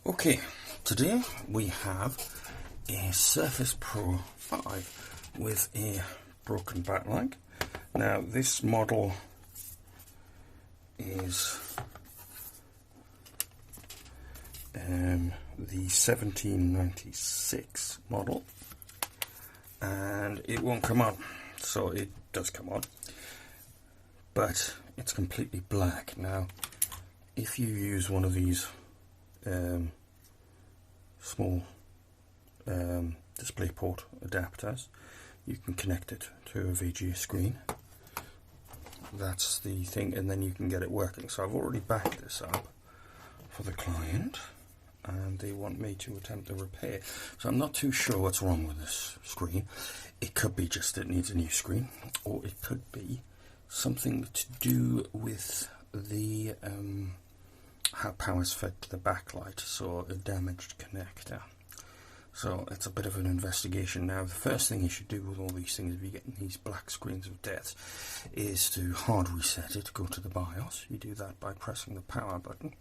Okay, today we have a Surface Pro 5 with a broken backlight. Now this model is the 1796 model, and it won't come on. So it does come on, but it's completely black. Now if you use one of these small DisplayPort adapters, you can connect it to a VGA screen. That's the thing, and then you can get it working. So I've already backed this up for the client, and they want me to attempt a repair. So I'm not too sure what's wrong with this screen. It could be just it needs a new screen, or it could be something to do with the how power's fed to the backlight, so a damaged connector. So it's a bit of an investigation. Now the first thing you should do with all these things, if you're getting these black screens of death, is to hard reset it, go to the BIOS. You do that by pressing the power button,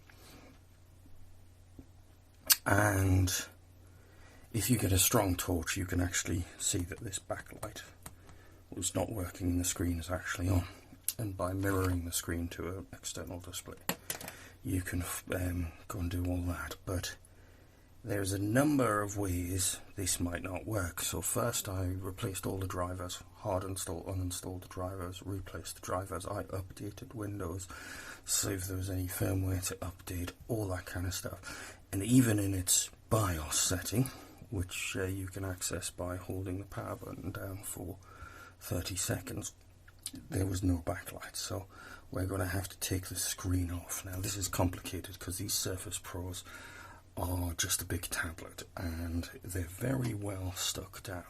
and if you get a strong torch you can actually see that this backlight was not working and the screen is actually on, and by mirroring the screen to an external display you can go and do all that. But there's a number of ways this might not work. So first I replaced all the drivers, hard install, uninstalled the drivers, replaced the drivers, I updated Windows, see if there was any firmware to update, all that kind of stuff. And even in its BIOS setting, which you can access by holding the power button down for 30 seconds, there was no backlight. So we're going to have to take the screen off. Now this is complicated because these Surface Pros are just a big tablet and they're very well stuck down.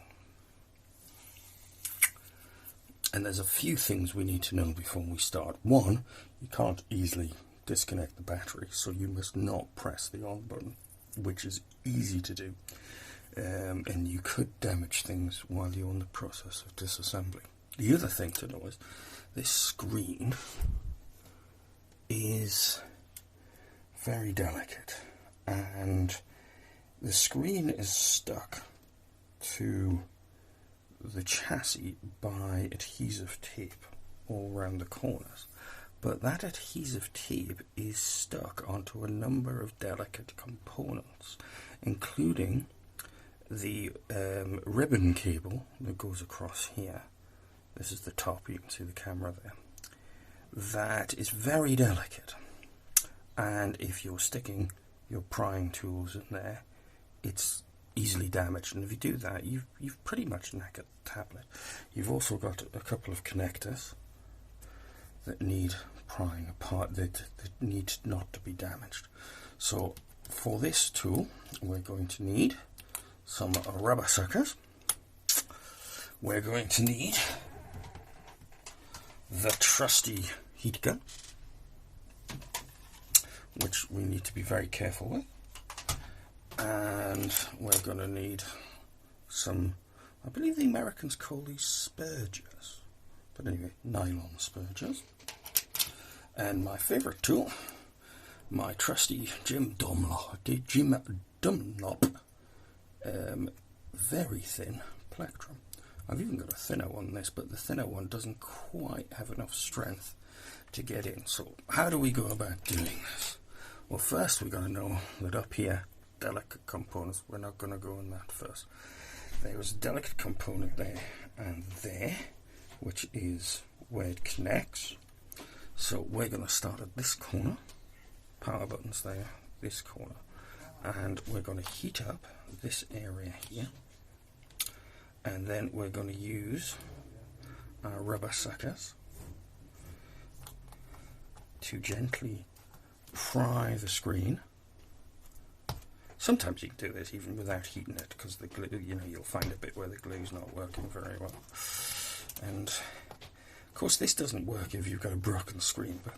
And there's a few things we need to know before we start. One, you can't easily disconnect the battery, so you must not press the on button, which is easy to do, and you could damage things while you're in the process of disassembling. The other thing to know is this screen is very delicate, and the screen is stuck to the chassis by adhesive tape all around the corners, but that adhesive tape is stuck onto a number of delicate components, including the ribbon cable that goes across here. This is the top, you can see the camera there. That is very delicate, and if you're sticking your prying tools in there, it's easily damaged, and if you do that, you've pretty much knackered the tablet. You've also got a couple of connectors that need prying apart, that need not to be damaged. So for this tool we're going to need some rubber suckers. We're going to need the trusty heat gun, which we need to be very careful with, and we're going to need some, I believe the Americans call these spurgers, but anyway, nylon spurgers. And my favourite tool, my trusty Jim Dunlop very thin plectrum. I've even got a thinner one than this, but the thinner one doesn't quite have enough strength to get in. So how do we go about doing this? Well, first we've got to know that up here, delicate components, we're not going to go in that first. There's a delicate component there and there, which is where it connects. So we're going to start at this corner, power buttons there, this corner, and we're going to heat up this area here, and then we're going to use our rubber suckers to gently pry the screen. Sometimes you can do this even without heating it, because the glue, you know, you'll find a bit where the glue's not working very well. And of course this doesn't work if you've got a broken screen, but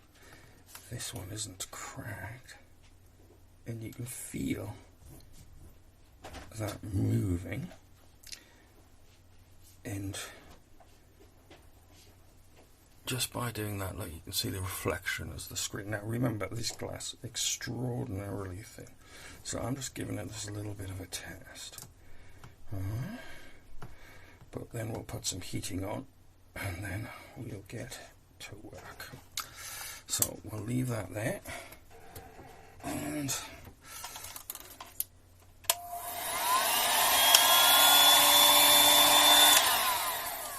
this one isn't cracked, and you can feel that moving, and just by doing that, look, you can see the reflection as the screen. Now remember, this glass extraordinarily thin, so I'm just giving it this little bit of a test. But then we'll put some heating on, and then we'll get to work. So we'll leave that there, and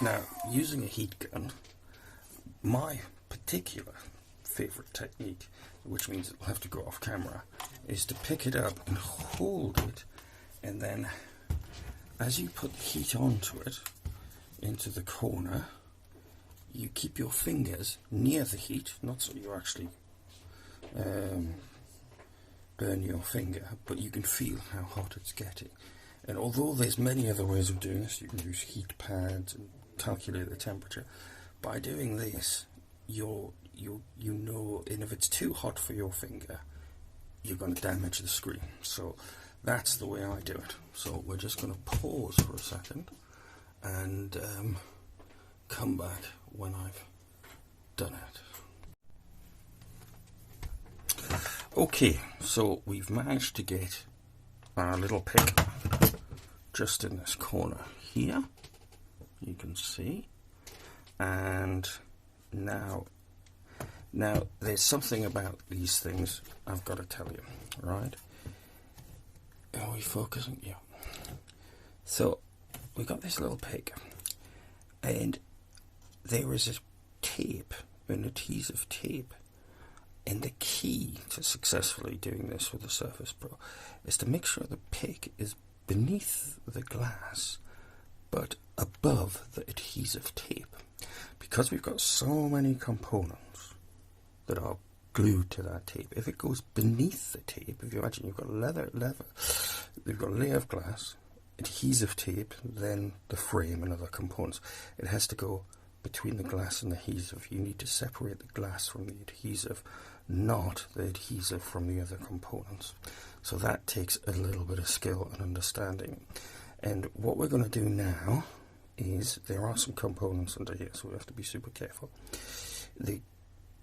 now using a heat gun, my particular favourite technique, which means it'll have to go off camera, is to pick it up and hold it, and then as you put heat onto it, into the corner, you keep your fingers near the heat, not so you actually burn your finger, but you can feel how hot it's getting. And although there's many other ways of doing this, you can use heat pads and calculate the temperature. By doing this, you know, and if it's too hot for your finger, you're going to damage the screen. So that's the way I do it. So we're just going to pause for a second and come back when I've done it. Okay, so we've managed to get our little pick just in this corner here, you can see, and now there's something about these things I've got to tell you, right? Are we focusing? Yeah. So we got this little pick, and there is a tape, an adhesive tape, and the key to successfully doing this with the Surface Pro is to make sure the pick is beneath the glass but above the adhesive tape. Because we've got so many components that are glued to that tape, if it goes beneath the tape, if you imagine you've got you've got a layer of glass, adhesive tape, then the frame and other components, it has to go between the glass and the adhesive. You need to separate the glass from the adhesive, not the adhesive from the other components. So that takes a little bit of skill and understanding. And what we're going to do now is, there are some components under here, so we have to be super careful.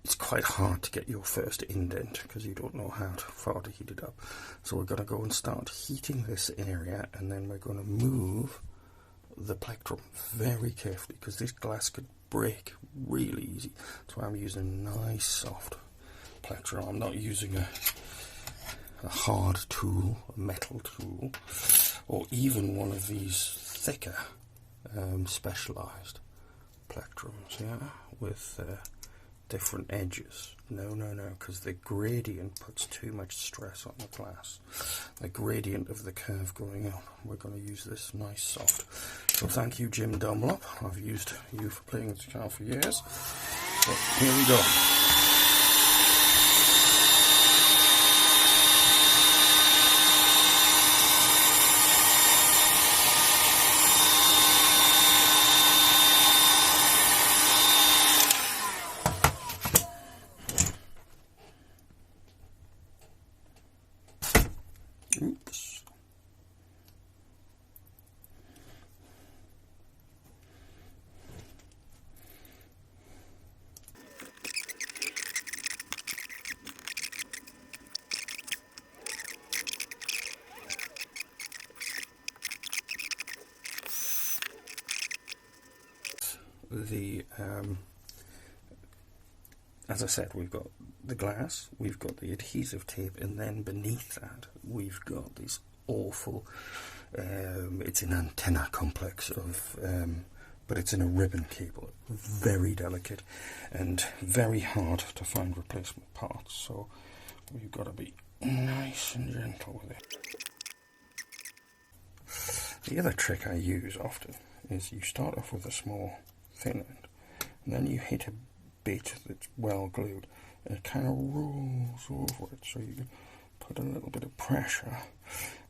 It's quite hard to get your first indent because you don't know how far to heat it up. So we're going to go and start heating this area, and then we're going to move the plectrum very carefully because this glass could break really easy. That's why I'm using a nice soft plectrum. I'm not using a hard tool, a metal tool, or even one of these thicker specialized plectrums, yeah, with different edges. No, because the gradient puts too much stress on the glass. The gradient of the curve going up. We're going to use this nice soft. So thank you, Jim Dunlop. I've used you for playing this channel for years. So here we go. Oops. As I said, we've got the glass, we've got the adhesive tape, and then beneath that we've got this awful, it's an antenna complex of, but it's in a ribbon cable, very delicate and very hard to find replacement parts, so we've got to be nice and gentle with it. The other trick I use often is you start off with a small thin end, and then you hit a bit that's well glued, and it kind of rolls over it, so you can put a little bit of pressure,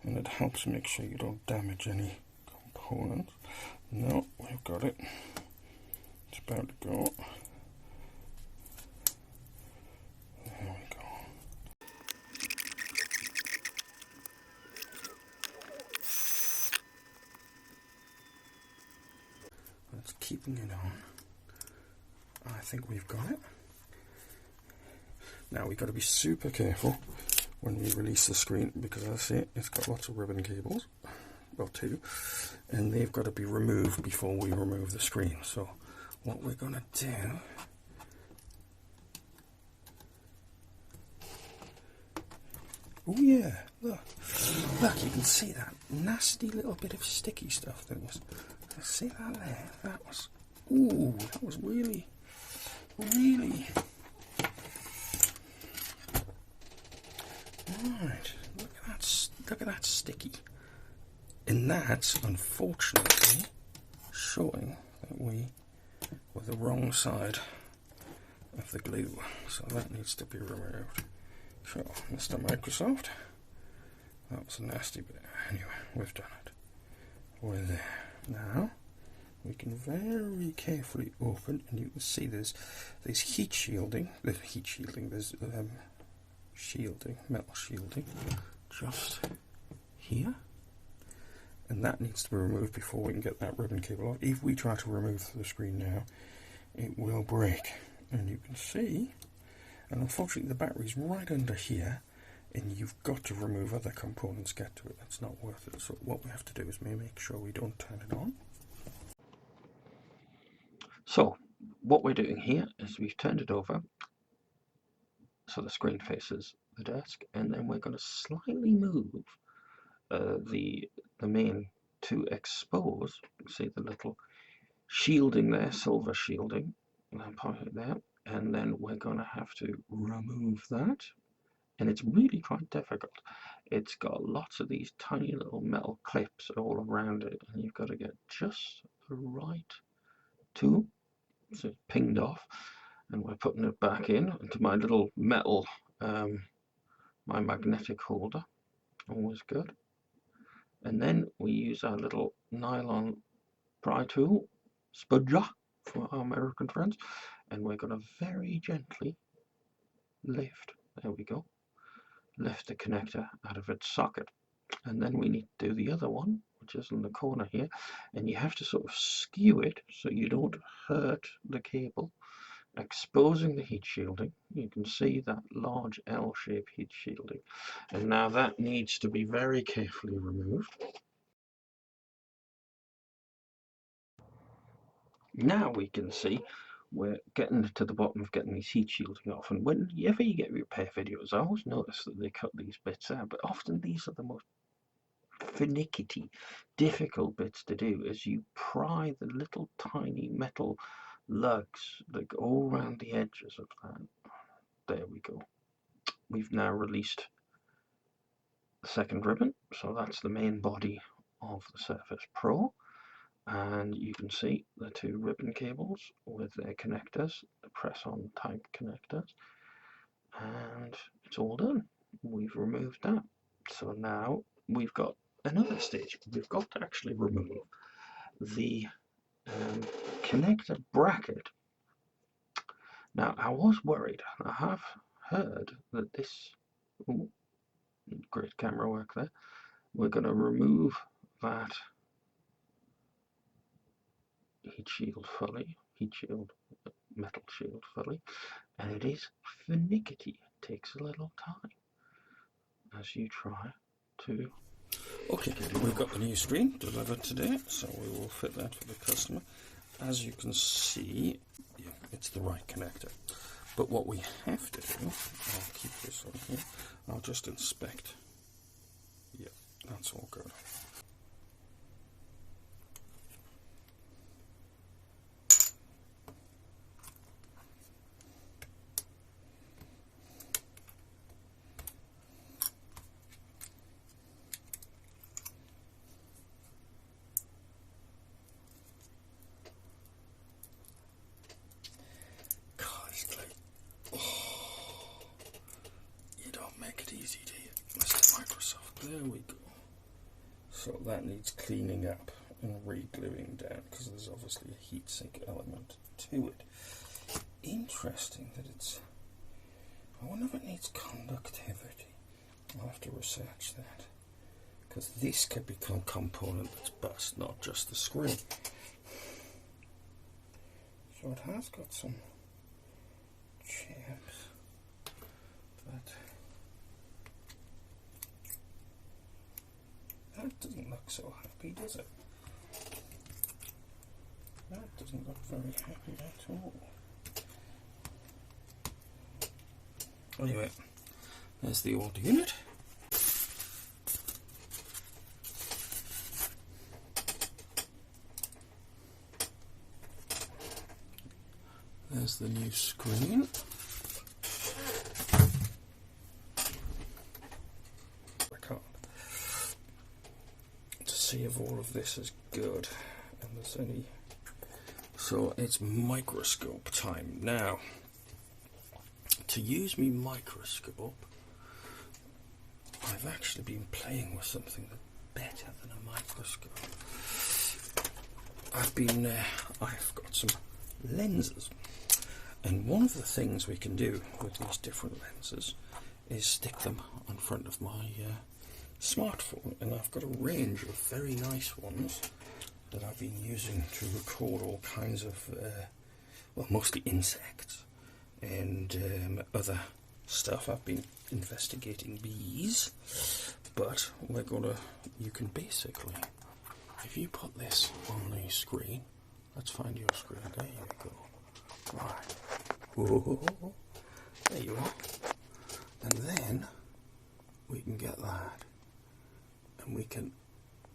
and it helps make sure you don't damage any components. No, we've got it. It's about to go. There we go. That's keeping it on. I think we've got it. Now we've got to be super careful when we release the screen, because as I say, it's got lots of ribbon cables, well, 2, and they've got to be removed before we remove the screen. So what we're going to do, oh yeah, look, you can see that nasty little bit of sticky stuff that was, see that there, that was, ooh, that was really, right, look at that sticky. And that's unfortunately showing that we were the wrong side of the glue, so that needs to be removed. So, Mr. Microsoft, that was a nasty bit. Anyway, we've done it. We're there. Now, we can very carefully open, and you can see there's heat shielding. There's shielding, metal shielding, just here. And that needs to be removed before we can get that ribbon cable off. If we try to remove the screen now, it will break. And you can see, and unfortunately the battery's right under here, and you've got to remove other components to get to it. That's not worth it. So what we have to do is make sure we don't turn it on. So what we're doing here is we've turned it over so the screen faces the desk, and then we're going to slightly move the main to expose. You can see the little shielding there, silver shielding, and I put it there, and then we're going to have to remove that, and it's really quite difficult. It's got lots of these tiny little metal clips all around it, and you've got to get just the right tool, so it's pinged off, and we're putting it back in into my little metal, my magnetic holder, always good. And then we use our little nylon pry tool, spudger for our American friends, and we're going to very gently lift, there we go, lift the connector out of its socket. And then we need to do the other one, which is in the corner here, and you have to sort of skew it so you don't hurt the cable, exposing the heat shielding. You can see that large L-shaped heat shielding, and now that needs to be very carefully removed. Now we can see we're getting to the bottom of getting these heat shielding off, and whenever you get repair videos, I always notice that they cut these bits out, but often these are the most finicky, difficult bits to do, as you pry the little tiny metal lugs that go all around the edges of that. There we go. We've now released the second ribbon, so that's the main body of the Surface Pro. And you can see the 2 ribbon cables with their connectors, the press-on type connectors, and it's all done. We've removed that. So now we've got another stage. We've got to actually remove the connector bracket. Now I was worried. I have heard that this, ooh, great camera work there, we're going to remove that metal shield fully, and it is finicky. It takes a little time as you try to. Okay, we've got the new screen delivered today, so we will fit that for the customer. As you can see, yeah, it's the right connector. But what we have to do, I'll keep this on here, I'll just inspect. Yeah, that's all good. There we go. So that needs cleaning up and re-gluing down, because there's obviously a heatsink element to it. Interesting that it's... I wonder if it needs conductivity. I'll have to research that, because this could become a component that's bust, not just the screen. So it has got some doesn't look so happy, does it? That doesn't look very happy at all. Anyway, there's the old unit. There's the new screen. I can't. To see if all of this is good and there's any. So it's microscope time now. To use my microscope, I've actually been playing with something better than a microscope. I've got some lenses, and one of the things we can do with these different lenses is stick them in front of my smartphone, and I've got a range of very nice ones that I've been using to record all kinds of, well, mostly insects and other stuff. I've been investigating bees, but you can basically, if you put this on the screen, let's find your screen, there you go, right, whoa, there you are, and then we can get that, and we can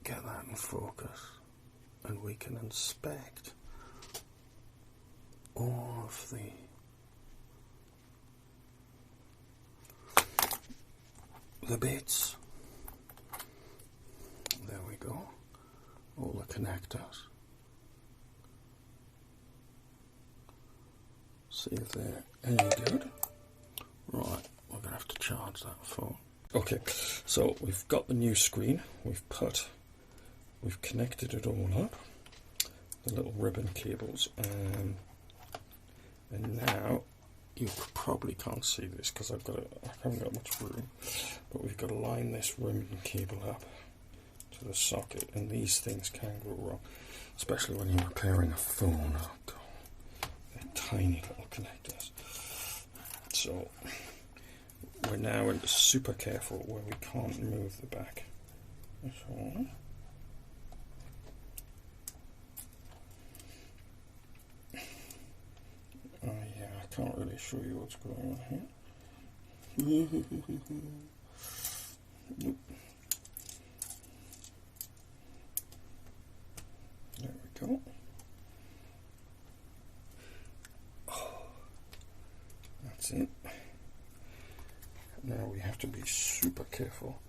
get that in focus, and we can inspect all of the bits. There we go. All the connectors. See if they're any good. Right, we're going to have to charge that phone. Okay, so we've got the new screen. We've connected it all up. The little ribbon cables. And now, you probably can't see this because I haven't got much room, but we've got to line this ribbon cable up to the socket, and these things can go wrong, especially when you're repairing a phone. Oh God, they're tiny little connectors. So we're now into super careful where we can't move the back. So, I can't really show you what's going on here. Nope. There we go. Oh, that's it. Now we have to be super careful.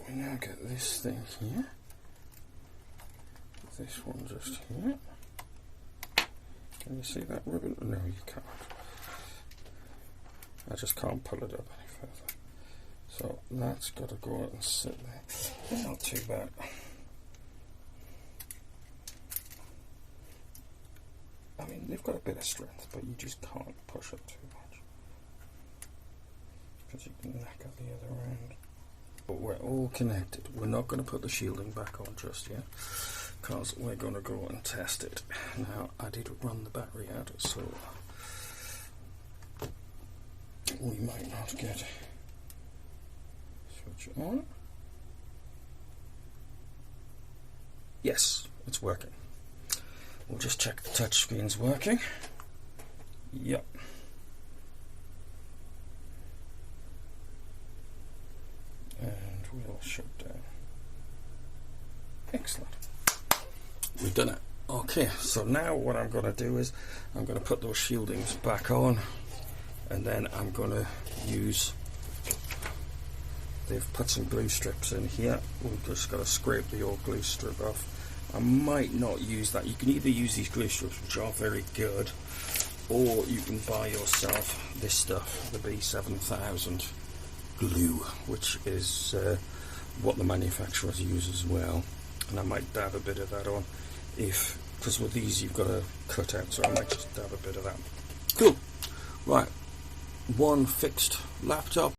We now get this thing here. This one just here. Can you see that ribbon? No, you can't. I just can't pull it up any further. So that's got to go out and sit there. It's not too bad. I mean, they've got a bit of strength, but you just can't push it too much, because you can knacker the other end. But we're all connected. We're not going to put the shielding back on just yet, because we're going to go and test it. Now, I did run the battery out, so we might not get switch on. Yes, it's working. We'll just check the touch screen's working. Yep. And we'll shut down. Excellent. We've done it. Okay, so now what I'm going to do is I'm going to put those shieldings back on, and then I'm going to use, they've put some glue strips in here. We've just got to scrape the old glue strip off. I might not use that. You can either use these glue strips, which are very good, or you can buy yourself this stuff, the B7000 glue, which is what the manufacturers use as well. And I might dab a bit of that on, because with these you've got to cut out, so I might just dab a bit of that. Cool. Right, one fixed laptop.